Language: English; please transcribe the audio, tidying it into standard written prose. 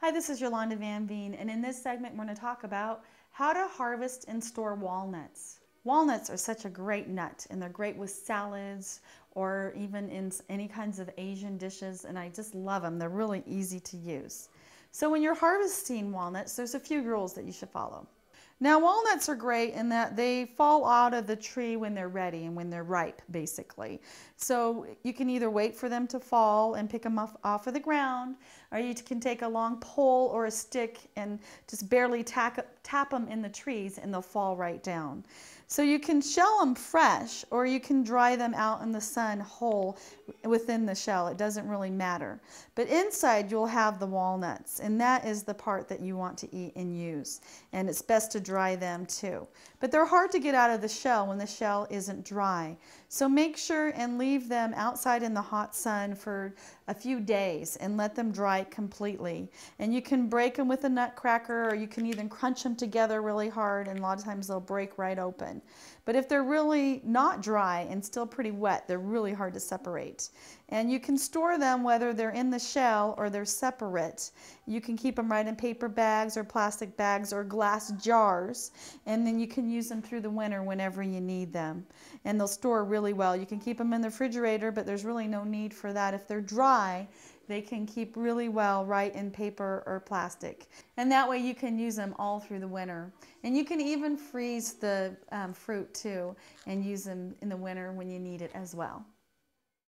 Hi, this is Yolanda Van Veen, and in this segment we're going to talk about how to harvest and store walnuts. Walnuts are such a great nut, and they're great with salads or even in any kinds of Asian dishes, and I just love them. They're really easy to use. So when you're harvesting walnuts, there's a few rules that you should follow. Now, walnuts are great in that they fall out of the tree when they're ready and when they're ripe, basically. So you can either wait for them to fall and pick them off of the ground, or you can take a long pole or a stick and just barely tap them in the trees and they'll fall right down. So you can shell them fresh, or you can dry them out in the sun whole within the shell. It doesn't really matter. But inside you'll have the walnuts, and that is the part that you want to eat and use. And it's best to dry them too. But they're hard to get out of the shell when the shell isn't dry. So make sure and leave them outside in the hot sun for a few days and let them dry completely. And you can break them with a nutcracker, or you can even crunch them together really hard, and a lot of times they'll break right open. But if they're really not dry and still pretty wet, they're really hard to separate. And you can store them whether they're in the shell or they're separate. You can keep them right in paper bags or plastic bags or glass jars, and then you can use them through the winter whenever you need them. And they'll store really well. You can keep them in the refrigerator, but there's really no need for that. If they're dry, they can keep really well right in paper or plastic. And that way you can use them all through the winter. And you can even freeze the fruit too and use them in the winter when you need it as well.